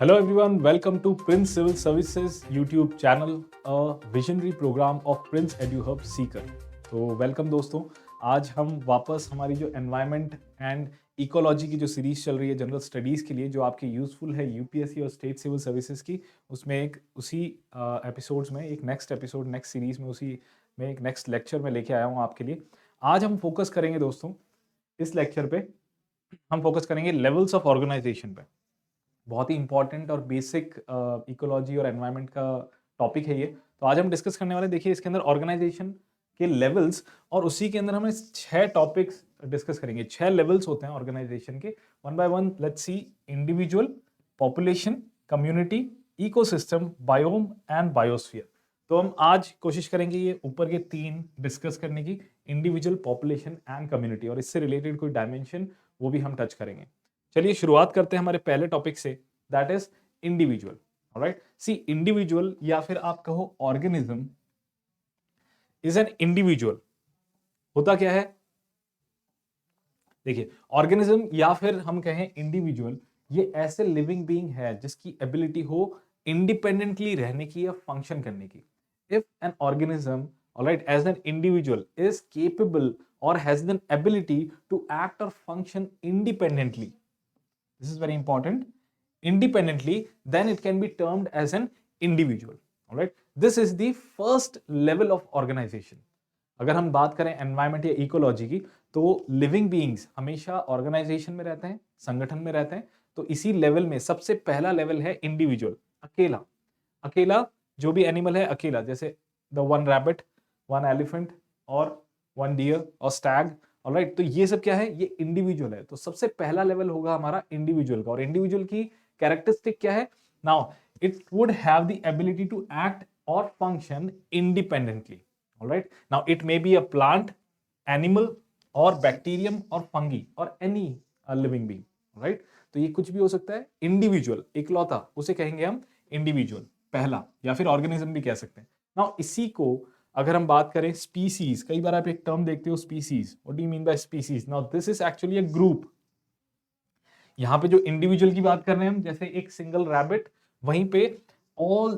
Hello everyone, welcome to Prince Civil Services YouTube channel, a visionary program of Prince EduHub Seeker. तो welcome दोस्तों, आज हम वापस हमारी जो एनवायरनमेंट एंड इकोलॉजी की जो सीरीज चल रही है जनरल स्टडीज़ के लिए, जो आपकी यूज़फुल है यूपीएससी और स्टेट सिविल सर्विसेज की, उसमें एक उसी एपिसोड्स में एक नेक्स्ट एपिसोड नेक्स्ट सीरीज में उसी में एक नेक्स्ट लेक्चर में लेके आया हूँ आपके लिए। आज हम फोकस करेंगे दोस्तों, इस लेक्चर पे हम फोकस करेंगे लेवल्स ऑफ ऑर्गेनाइजेशन पे। बहुत ही इंपॉर्टेंट और बेसिक इकोलॉजी और एनवायरनमेंट का टॉपिक है ये। तो आज हम डिस्कस करने वाले, देखिए इसके अंदर ऑर्गेनाइजेशन के लेवल्स, और उसी के अंदर हम 6 टॉपिक्स डिस्कस करेंगे। 6 लेवल्स होते हैं ऑर्गेनाइजेशन के। One by one let's see. Individual, population, community, ecosystem, biome and biosphere. तो हम आज कोशिश करेंगे ये ऊपर के 3 डिस्कस करने की, इंडिविजुअल, पॉपुलेशन एंड कम्युनिटी, और इससे रिलेटेड कोई डायमेंशन वो भी हम टच करेंगे। चलिए शुरुआत करते हैं हमारे पहले टॉपिक से, that is individual. Alright, see individual या फिर आप कहो ऑर्गेनिज्म इज एन इंडिविजुअल। होता क्या है, देखिए ऑर्गेनिज्म या फिर हम कहें इंडिविजुअल, ये ऐसे लिविंग बीइंग है जिसकी एबिलिटी हो इंडिपेंडेंटली रहने की या फंक्शन करने की। If an organism, alright, as an individual is capable or has an ability to act or function independently, this is very important, independently, then it can be termed as an individual. All right, this is the first level of organization. अगर हम बात करें environment या ecology की, तो living beings हमेशा organisation में रहते हैं, संगठन में रहते हैं। तो इसी लेवल में सबसे पहला लेवल है इंडिविजुअल, अकेला। अकेला जो भी एनिमल है अकेला, जैसे the one rabbit, one elephant और वन डियर और स्टैग। ऑलराइट, तो ये सब क्या है, ये इंडिविजुअल है। तो सबसे पहला लेवल होगा हमारा इंडिविजुअल का। और इंडिविजुअल की कैरेक्टरिस्टिक क्या है, now it would have the ability to act और function independently. Alright, now it may be a plant, animal और बैक्टीरियम और फंगी और एनी लिविंग बीइंग। राइट, तो ये कुछ भी हो सकता है। इंडिविजुअल, इकलौता, उसे कहेंगे हम इंडिविजुअल, पहला, या फिर ऑर्गेनिज्म भी कह सकते हैं। नाउ इसी को अगर हम बात करें स्पीसीज, कई बार आप एक टर्म देखते हो species, what do you mean by species? Now this is actually a group. यहां पे जो इंडिविजुअल की बात कर रहे हैं हम, जैसे एक सिंगल रैबिट, वहीं पे ऑल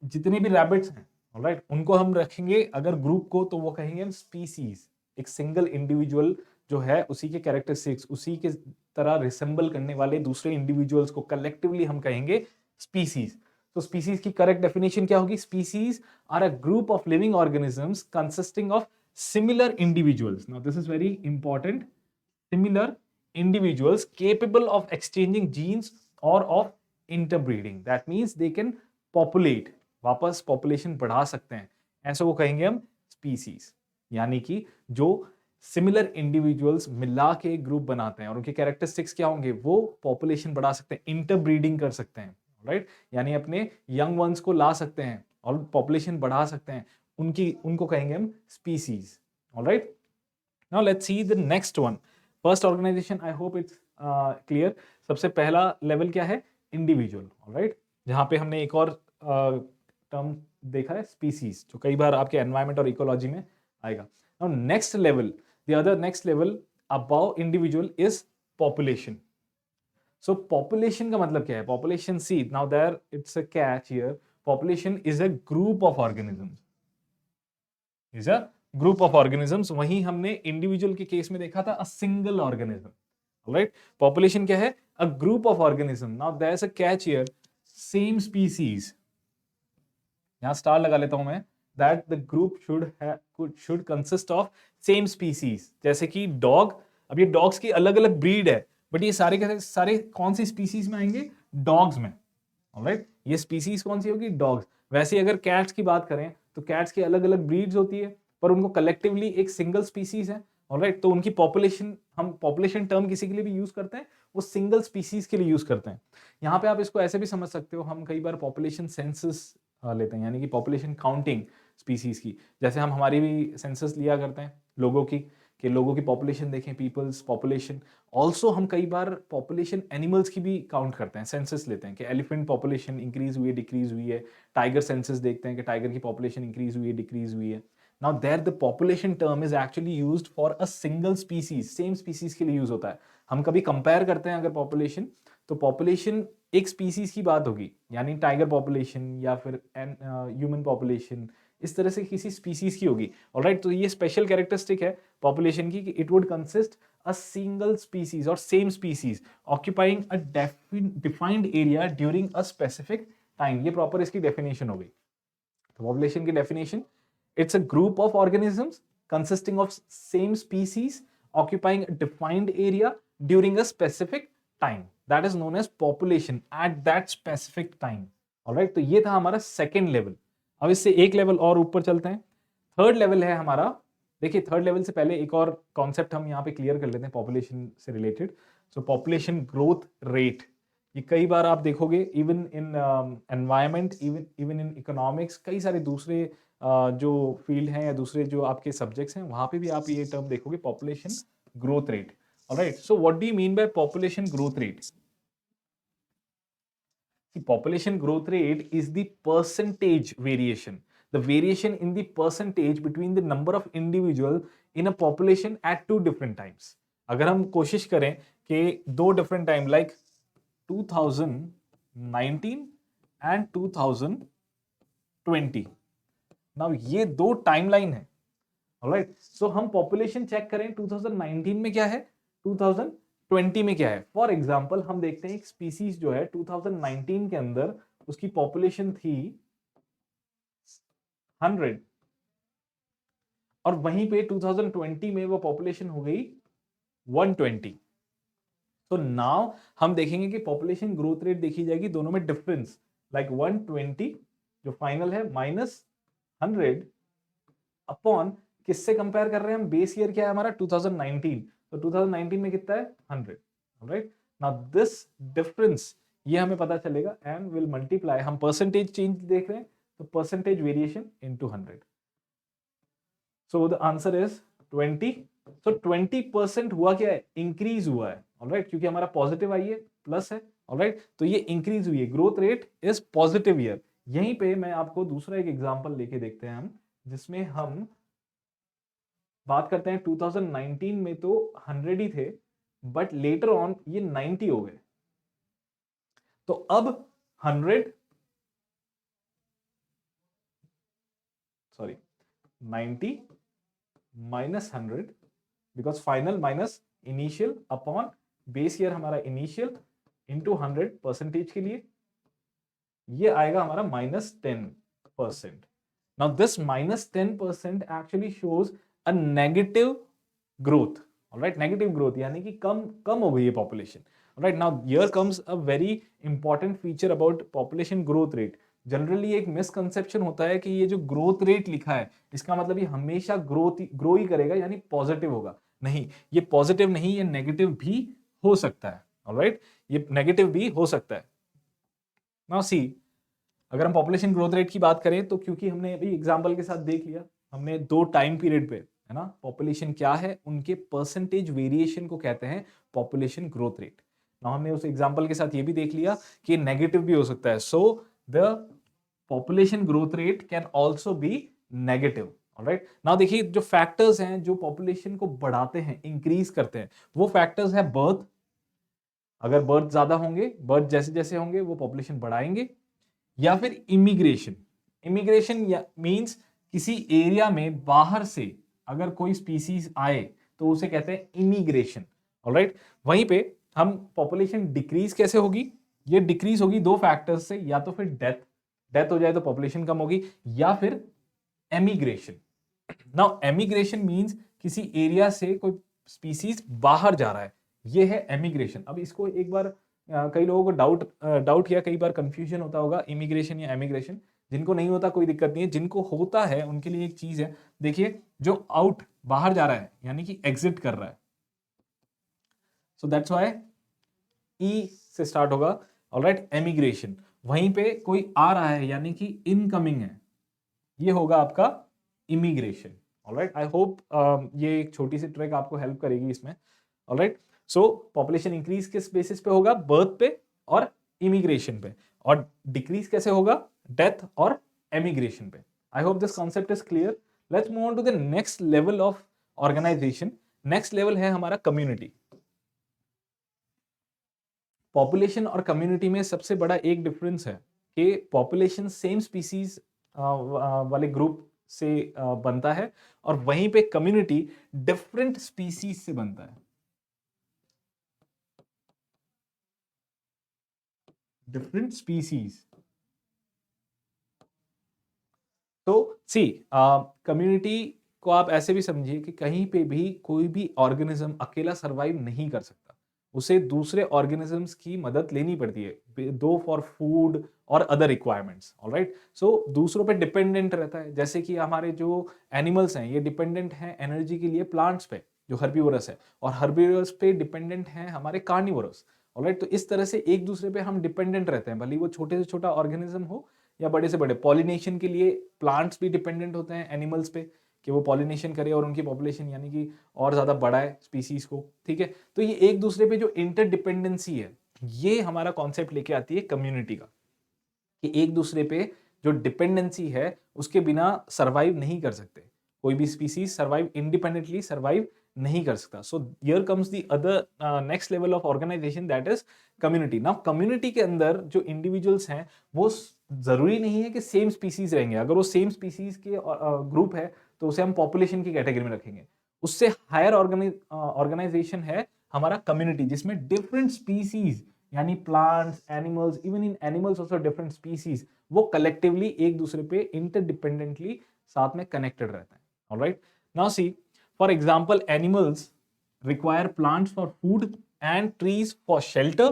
जितने भी रैबिट्स हैं, ऑलराइट, उनको हम रखेंगे अगर ग्रुप को, तो वो कहेंगे हम स्पीसीज। एक सिंगल इंडिविजुअल जो है, उसी के कैरेक्टरिस्टिक्स, उसी के तरह रिसेंबल करने वाले दूसरे इंडिविजुअल्स को कलेक्टिवली हम कहेंगे स्पीसीज। तो स्पीसीज की करेक्ट डेफिनेशन क्या होगी? Species are a group of living organisms consisting of similar individuals. Now this is very important, similar individuals capable of exchanging genes or of interbreeding. That means they can populate, वापस population बढ़ा सकते हैं, ऐसे वो कहेंगे हम species। यानी कि जो सिमिलर इंडिविजुअल्स मिला के ग्रुप बनाते हैं और उनके कैरेक्टरिस्टिक्स क्या होंगे, वो पॉपुलेशन बढ़ा सकते हैं, इंटरब्रीडिंग कर सकते हैं। राइट, यानी अपने यंग वंस को ला सकते हैं और पॉपुलेशन बढ़ा सकते हैं, उनको कहेंगे हम species. Alright, now let's see the next one, first organisation. I hope it's clear. सबसे पहला लेवल क्या है? इंडिविजुअल। ऑलराइट, जहां पे हमने एक और टर्म देखा है स्पीसीज, जो कई बार आपके एनवायरमेंट और इकोलॉजी में आएगा। Now next level, the other next level above individual is population. So population का मतलब क्या है? Population, see now there it's a catch here, population is a group of organisms, is a group of organisms. वहीं हमने individual के case में देखा था a single organism. Right, population क्या है? A group of organism. Now there is a catch here, same species, यहां star लगा लेता हूं मैं, that the group should consist of same species. जैसे कि डॉग, अब ये डॉग्स की अलग अलग ब्रीड है, बट ये सारे के सारे कौन सी स्पीसीज में आएंगे? डॉग्स में। ऑलराइट, ये स्पीसीज कौन सी होगी? डॉग्स। वैसे ही अगर कैट्स की बात करें, तो कैट्स की अलग अलग ब्रीड्स होती है, पर उनको कलेक्टिवली एक सिंगल स्पीसीज है। ऑलराइट, तो उनकी पॉपुलेशन, हम पॉपुलेशन टर्म किसी के लिए भी यूज करते हैं, वो सिंगल स्पीसीज के लिए यूज करते हैं। यहाँ पे आप इसको ऐसे भी समझ सकते हो, हम कई बार पॉपुलेशन सेंसस लेते हैं, यानी कि पॉपुलेशन काउंटिंग स्पीसीज की। जैसे हम हमारी भी सेंसस लिया करते हैं लोगों की, कि लोगों की पॉपुलेशन देखें, पीपल्स पॉपुलेशन। ऑल्सो हम कई बार पॉपुलेशन एनिमल्स की भी काउंट करते हैं, सेंसस लेते हैं कि एलिफेंट पॉपुलेशन इंक्रीज हुई है, डिक्रीज हुई है। टाइगर सेंसस देखते हैं कि टाइगर की पॉपुलेशन इंक्रीज हुई है, डिक्रीज हुई है। Now there the population term is actually used for a single species, same species के लिए यूज होता है। हम कभी कंपेयर करते हैं अगर पॉपुलेशन, तो पॉपुलेशन एक स्पीसीज की बात होगी, यानी टाइगर पॉपुलेशन या फिर ह्यूमन पॉपुलेशन, इस तरह से किसी स्पीसीज की होगी, ऑलराइट। तो ये स्पेशल कैरेक्टरिस्टिक है पॉपुलेशन की कि it would consist a single species और same species occupying a defined area during a specific time. ये प्रॉपर इसकी डेफिनेशन हो गई। तो पॉपुलेशन की definition, it's a group of organisms consisting of same species occupying a defined area during a specific time, that is known as population at that specific time, alright। तो ये था हमारा second level. अब इससे एक level और ऊपर चलते हैं, थर्ड लेवल है हमारा। देखिए थर्ड लेवल से पहले एक और कॉन्सेप्ट हम यहाँ पे क्लियर कर लेते हैं पॉपुलेशन से रिलेटेड। सो पॉपुलेशन ग्रोथ रेट, ये कई बार आप देखोगे even in environment, even in economics, कई सारे दूसरे जो फील्ड हैं या दूसरे जो आपके सब्जेक्ट्स हैं वहां पे भी आप ये टर्म देखोगे, population growth rate. Alright, so what do you mean by population growth rate? Population growth rate is the percentage variation, the variation in the percentage between the number of individual in a population at two different times। अगर हम कोशिश करें कि दो different time like 2019 and 2020, now ये दो timeline है, alright. सो हम पॉपुलेशन चेक करें 2019 में क्या है, 2020 में क्या है। फॉर एग्जांपल हम देखते हैं एक स्पीसीज जो है 2019 के अंदर उसकी पॉपुलेशन थी 100 और वहीं पे 2020 में वो पॉपुलेशन हो गई 120। तो नाउ हम देखेंगे कि पॉपुलेशन ग्रोथ रेट देखी जाएगी दोनों में डिफरेंस, लाइक 120 जो फाइनल है माइनस 100 अपॉन किससे कंपेयर कर रहे हैं हम, बेस ईयर क्या है हमारा 2019, तो 2019 में कितना है 100, राइट। नाउ दिस डिफरेंस ये हमें पता चलेगा एंड विल मल्टीप्लाई, हम परसेंटेज चेंज देख रहे हैं तो percentage variation into 100, so the answer is 20। सो 20% हुआ क्या है, इंक्रीज हुआ है, ऑलराइट, क्योंकि हमारा पॉजिटिव आई है प्लस है, ऑलराइट, तो ये इंक्रीज हुई है, growth rate is positive year. यहीं पे मैं आपको दूसरा एक एग्जांपल लेके देखते हैं हम, जिसमें हम बात करते हैं 2019 में तो 100 ही थे बट लेटर ऑन ये 90 हो गए। तो अब 100 sorry 90 minus 100 because final minus initial upon base year हमारा इनिशियल इंटू 100 परसेंटेज के लिए ये आएगा हमारा -10%। Now this -10% actually shows a negative growth, alright, negative growth यानी कि कम कम हो गई है population, alright. Now here comes a very important feature about population growth rate. Generally एक मिसकंसेप्शन होता है कि ये जो ग्रोथ रेट लिखा है इसका मतलब ये हमेशा ग्रो ही करेगा यानी पॉजिटिव होगा। नहीं, ये पॉजिटिव नहीं, ये नेगेटिव भी हो सकता है, ऑलराइट, ये नेगेटिव भी हो सकता है। नाउ सी, अगर हम पॉपुलेशन ग्रोथ रेट की बात करें तो क्योंकि हमने अभी एग्जांपल के साथ देख लिया, हमने दो टाइम पीरियड पे, है ना, पॉपुलेशन क्या है उनके परसेंटेज वेरिएशन को कहते हैं पॉपुलेशन ग्रोथ रेट। नाउ हमने उस एग्जांपल के साथ ये भी देख लिया कि नेगेटिव भी हो सकता है, so the population growth rate can also be negative, alright. Now देखिए जो फैक्टर्स हैं जो पॉपुलेशन को बढ़ाते हैं, इंक्रीज करते हैं, वो फैक्टर्स है बर्थ, अगर बर्थ ज्यादा होंगे, बर्थ जैसे जैसे होंगे वो पॉपुलेशन बढ़ाएंगे, या फिर इमिग्रेशन। इमिग्रेशन मींस किसी एरिया में बाहर से अगर कोई स्पीसीज आए तो उसे कहते हैं इमिग्रेशन, ऑलराइट। वहीं पे हम पॉपुलेशन डिक्रीज कैसे होगी, ये डिक्रीज होगी दो फैक्टर्स से, या तो फिर डेथ, डेथ हो जाए तो पॉपुलेशन कम होगी, या फिर एमिग्रेशन। नाउ एमिग्रेशन मींस किसी एरिया से कोई स्पीसीज बाहर जा रहा है, ये है एमिग्रेशन। अब इसको एक बार कई लोगों को डाउट या कई बार कंफ्यूजन होता होगा इमिग्रेशन या एमिग्रेशन। जिनको नहीं होता कोई दिक्कत नहीं है, जिनको होता है उनके लिए एक चीज है, देखिए जो आउट बाहर जा रहा है यानी कि एग्जिट कर रहा है, सो दैट्स व्हाई ई से स्टार्ट होगा, ऑलराइट, एमिग्रेशन। वहीं पे कोई आ रहा है यानी कि इनकमिंग है, ये होगा आपका इमिग्रेशन, ऑलराइट। आई होप ये एक छोटी सी ट्रिक आपको हेल्प करेगी इसमें, ऑलराइट। सो पॉपुलेशन इंक्रीज किस बेसिस पे होगा, बर्थ पे और इमिग्रेशन पे, और डिक्रीज कैसे होगा, डेथ और एमिग्रेशन पे। I hope this concept is clear. Let's move on to the next level of organisation. Next level है हमारा कम्युनिटी। पॉपुलेशन और कम्युनिटी में सबसे बड़ा एक डिफरेंस है कि पॉपुलेशन सेम स्पीसीज वाले ग्रुप से बनता है और वहीं पे कम्युनिटी डिफरेंट स्पीसीज से बनता है। Different species. तो सी कम्युनिटी को आप ऐसे भी समझिए कि कहीं पे भी कोई भी ऑर्गेनिज्म अकेला सरवाइव नहीं कर सकता, उसे दूसरे ऑर्गेनिजम्स की मदद लेनी पड़ती है, दो फॉर फूड और अदर रिक्वायरमेंट्स। ऑलराइट, सो दूसरों पे डिपेंडेंट रहता है। जैसे कि हमारे जो एनिमल्स हैं ये डिपेंडेंट हैं एनर्जी के लिए प्लांट्स पे, जो हर्बीवोरस है, और हर्बीवोरस पे डिपेंडेंट हैं हमारे कार्निवोरस। ऑलराइट, तो इस तरह से एक दूसरे पे हम डिपेंडेंट रहते हैं, भले वो छोटे से छोटा ऑर्गेनिज्म हो या बड़े से बड़े। पॉलिनेशन के लिए प्लांट्स भी डिपेंडेंट होते हैं एनिमल्स पे कि वो पॉलिनेशन करे और उनकी पॉपुलेशन यानी कि और ज्यादा बढ़ाए स्पीसीज को। ठीक है, तो ये एक दूसरे पे जो इंटरडिपेंडेंसी है ये हमारा कॉन्सेप्ट लेके आती है कम्युनिटी का, कि एक दूसरे पे जो डिपेंडेंसी है उसके बिना सरवाइव नहीं कर सकते, कोई भी स्पीसीज सरवाइव इंडिपेंडेंटली सरवाइव नहीं कर सकता। So here comes the other next level of organisation, that is community. Now community के अंदर जो इंडिविजुअल्स हैं वो जरूरी नहीं है कि सेम स्पीसीज रहेंगे। अगर वो सेम स्पीसीज के ग्रुप है तो उसे हम पॉपुलेशन की कैटेगरी में रखेंगे। उससे हायर ऑर्गेनाइजेशन है हमारा कम्युनिटी, जिसमें डिफरेंट स्पीसीज यानी plants, animals, even in animals also different species, वो कलेक्टिवली एक दूसरे पे इंटरडिपेंडेंटली साथ में कनेक्टेड रहते हैं। Alright, now see for example animals require plants for food and trees for shelter.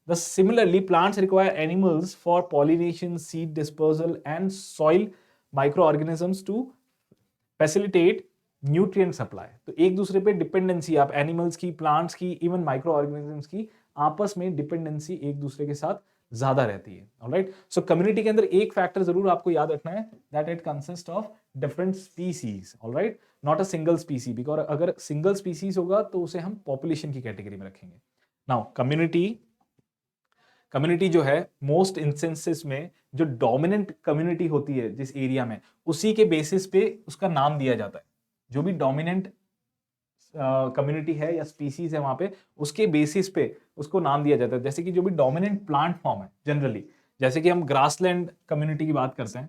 Similarly, plants require animals for pollination, seed dispersal, and soil microorganisms to facilitate nutrient supply. तो एक दूसरे पे डिपेंडेंसी, आप animals की, plants की, even micro organisms की आपस में डिपेंडेंसी एक दूसरे के साथ ज्यादा रहती है। ऑलराइट, सो कम्युनिटी के अंदर एक फैक्टर जरूर आपको याद रखना है, that it consist of different species. Alright, not a single स्पीसी, because अगर सिंगल स्पीसीज होगा तो उसे हम पॉपुलेशन की कैटेगरी में रखेंगे। नाउ कम्युनिटी जो है मोस्ट इंस्टेंसेस में जो डोमिनेंट कम्युनिटी होती है जिस एरिया में, उसी के बेसिस पे उसका नाम दिया जाता है। जो भी डोमिनेंट कम्युनिटी है या स्पीसीज है वहां पे, उसके बेसिस पे उसको नाम दिया जाता है। जैसे कि जो भी डोमिनेंट प्लांट फॉर्म है जनरली, जैसे कि हम ग्रासलैंड कम्युनिटी की बात करते हैं।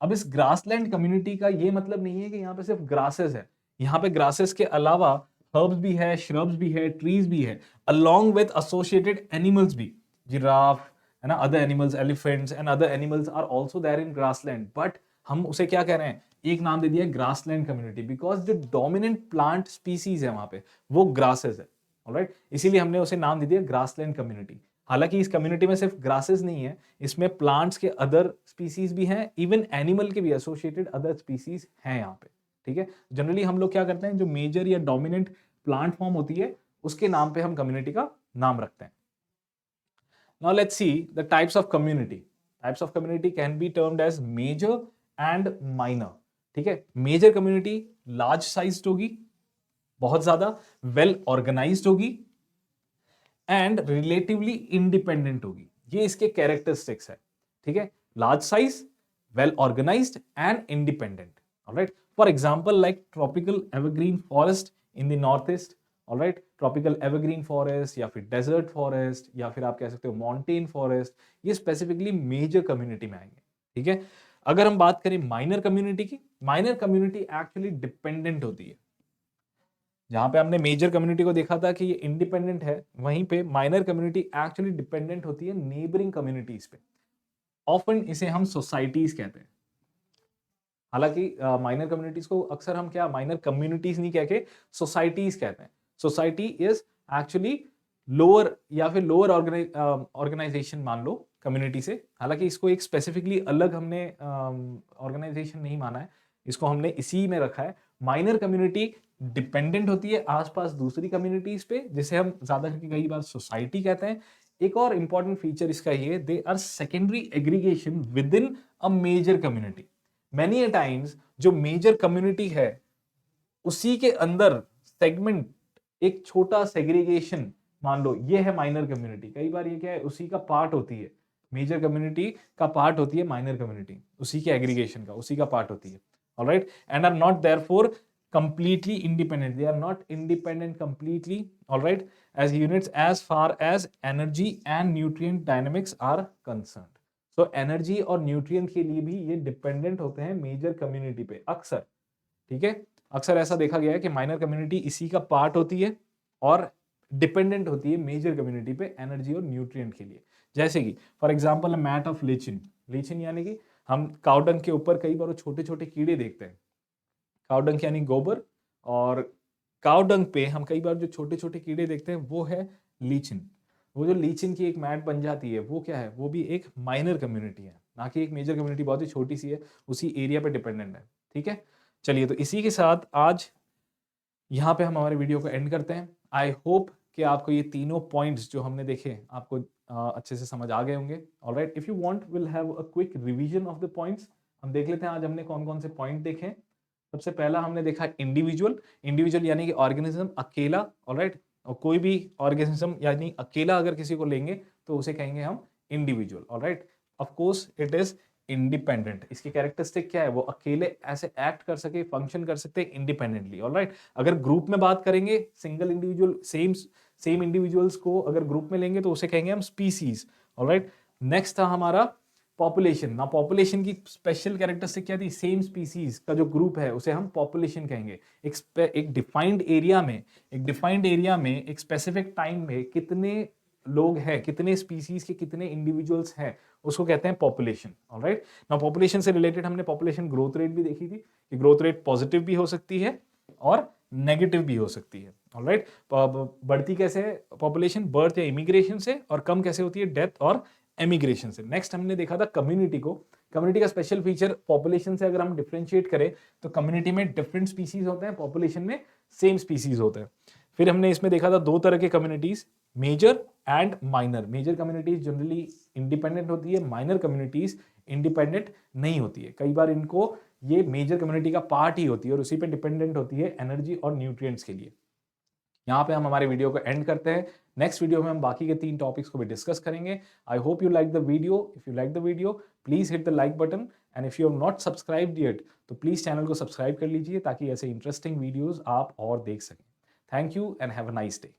अब इस ग्रासलैंड कम्युनिटी का ये मतलब नहीं है कि यहाँ पे सिर्फ ग्रासेस है, यहाँ पे ग्रासेस के अलावा हर्ब्स भी है, श्रब्स भी है, ट्रीज भी है, अलोंग विद एसोसिएटेड एनिमल्स भी, जिराफ है ना, other animals, elephants and other animals are also there in grassland. But हम उसे क्या कह रहे हैं, एक नाम दे दिया ग्रासलैंड कम्युनिटी, बिकॉज जो डोमिनेंट प्लांट स्पीसीज है वहां पे वो ग्रासेस है। ऑलराइट, इसीलिए हमने उसे नाम दे दिया ग्रासलैंड कम्युनिटी। हालांकि इस कम्युनिटी में सिर्फ ग्रासेस नहीं है, इसमें प्लांट्स के अदर स्पीसीज भी हैं, इवन एनिमल के भी एसोसिएटेड अदर स्पीसीज हैं यहाँ पे। ठीक है, जनरली हम लोग क्या करते हैं, जो मेजर या डोमिनेंट प्लांट फॉर्म होती है उसके नाम पे हम कम्युनिटी का नाम रखते हैं। Now let's see the types of community. Types of community can be termed as major and minor. ठीक है, मेजर कम्युनिटी लार्ज साइज्ड होगी, बहुत ज्यादा वेल ऑर्गेनाइज्ड होगी एंड रिलेटिवली इंडिपेंडेंट होगी। ये इसके कैरेक्टरिस्टिक्स है। ठीक है, large size, well organised and independent. Alright, for example like tropical evergreen forest in the north east. Alright, tropical evergreen forest या फिर डेजर्ट फॉरेस्ट या फिर आप कह सकते हो माउंटेन फॉरेस्ट, ये स्पेसिफिकली मेजर कम्युनिटी में आएंगे। ठीक है, अगर हम बात करें माइनर कम्युनिटी की, माइनर कम्युनिटी एक्चुअली डिपेंडेंट होती है। जहां पे हमने मेजर कम्युनिटी को देखा था कि ये इंडिपेंडेंट है, वहीं पे माइनर कम्युनिटी एक्चुअली डिपेंडेंट होती है नेबरिंग कम्युनिटीज पे। ऑफन इसे हम सोसाइटीज कहते हैं। हालांकि माइनर कम्युनिटीज को अक्सर हम क्या माइनर कम्युनिटीज नहीं कह के सोसाइटीज कहते हैं। सोसाइटी इज एक्चुअली लोअर या फिर लोअर ऑर्गेनाइजेशन मान लो कम्युनिटी से। हालांकि इसको एक स्पेसिफिकली अलग हमने ऑर्गेनाइजेशन नहीं माना है, इसको हमने इसी में रखा है। माइनर कम्युनिटी डिपेंडेंट होती है आसपास दूसरी कम्युनिटीज पे, जिसे हम ज्यादा करके कई बार सोसाइटी कहते हैं। एक और इंपॉर्टेंट फीचर इसका ये, they are secondary aggregation within a major community. Many a times जो मेजर कम्युनिटी है उसी के अंदर सेगमेंट, एक छोटा सेग्रीगेशन मान लो, ये है माइनर कम्युनिटी। कई बार ये क्या है, उसी का पार्ट होती है, मेजर कम्युनिटी का पार्ट होती है माइनर कम्युनिटी, उसी के एग्रीगेशन का, उसी का पार्ट होती है। Alright, and are not therefore completely independent. They are not independent completely, all right, as units as far as energy and nutrient dynamics are concerned. So energy और nutrient के लिए भी ये डिपेंडेंट होते हैं मेजर कम्युनिटी पे अक्सर, ठीक है। अक्सर ऐसा देखा गया है कि माइनर कम्युनिटी इसी का पार्ट होती है और डिपेंडेंट होती है मेजर कम्युनिटी पे एनर्जी और न्यूट्रिएंट के लिए। जैसे कि फॉर एग्जांपल मैट ऑफ लीचिन, लीचिन यानी कि हम काउडंग के ऊपर कई बार छोटे छोटे कीड़े देखते हैं, काउडंग यानी गोबर, और काउडंग पे हम कई बार जो छोटे छोटे कीड़े देखते हैं वो है लीचिन। वो जो लीचिन की एक मैट बन जाती है वो क्या है, वो भी एक माइनर कम्युनिटी है, ना कि एक मेजर कम्युनिटी, बहुत ही छोटी सी है, उसी एरिया पे डिपेंडेंट है, ठीक है। चलिए, तो इसी के साथ आज यहाँ पे हम हमारे वीडियो को एंड करते हैं। आई होप कि आपको ये तीनों पॉइंट्स जो हमने देखे आपको अच्छे से समझ आ गए होंगे। Alright, if you want will have a quick revision of the points. हम देख लेते हैं आज हमने कौन कौन से पॉइंट देखे। सबसे पहला हमने देखा इंडिविजुअल, इंडिविजुअल यानी कि ऑर्गेनिज्म अकेला, ऑलराइट, और कोई भी ऑर्गेनिज्म यानी अकेला अगर किसी को लेंगे तो उसे कहेंगे हम individual, alright. Of course it is independent. इसकी कैरेक्टरिस्टिक क्या है, वो अकेले ऐसे एक्ट कर सके, फंक्शन कर सकते हैं इंडिपेंडेंटली, ऑलराइट। अगर ग्रुप में बात करेंगे, सिंगल इंडिविजुअल सेम इंडिविजुअल्स को अगर ग्रुप में लेंगे तो उसे कहेंगे हम स्पीसीज, ऑलराइट। नेक्स्ट था हमारा पॉपुलेशन। ना पॉपुलेशन की स्पेशल कैरेक्टरिस्टिक क्या थी, सेम स्पीसीज का जो ग्रुप है उसे हम पॉपुलेशन कहेंगे। एक डिफाइंड एरिया में एक स्पेसिफिक टाइम में कितने लोग हैं, कितने स्पीसीज के कितने इंडिविजुअल्स हैं, उसको कहते हैं पॉपुलेशन, ऑलराइट। ना पॉपुलेशन से रिलेटेड हमने पॉपुलेशन ग्रोथ रेट भी देखी थी कि ग्रोथ रेट पॉजिटिव भी हो सकती है और नेगेटिव भी हो सकती है, ऑलराइट। बढ़ती कैसे है पॉपुलेशन, बर्थ या इमिग्रेशन से, और कम कैसे होती है, डेथ और एमिग्रेशन से। नेक्स्ट हमने देखा था कम्युनिटी को। कम्युनिटी का स्पेशल फीचर, पॉपुलेशन से अगर हम डिफरेंशिएट करें तो कम्युनिटी में डिफरेंट स्पीसीज होते हैं, पॉपुलेशन में सेम स्पीसीज होते हैं। फिर हमने इसमें देखा था दो तरह के communities, major and minor. Major communities generally independent होती है, माइनर कम्युनिटीज इंडिपेंडेंट नहीं होती है। कई बार इनको ये मेजर कम्युनिटी का पार्ट ही होती है और उसी पे डिपेंडेंट होती है एनर्जी और न्यूट्रिएंट्स के लिए। यहाँ पे हम हमारे वीडियो को एंड करते हैं। नेक्स्ट वीडियो में हम बाकी के 3 टॉपिक्स को भी डिस्कस करेंगे। I hope you like the video. If you like the video please hit the like button, and if you have not subscribed yet तो प्लीज चैनल को सब्सक्राइब कर लीजिए ताकि ऐसे इंटरेस्टिंग वीडियोस आप और देख सकें। Thank you and have a nice day.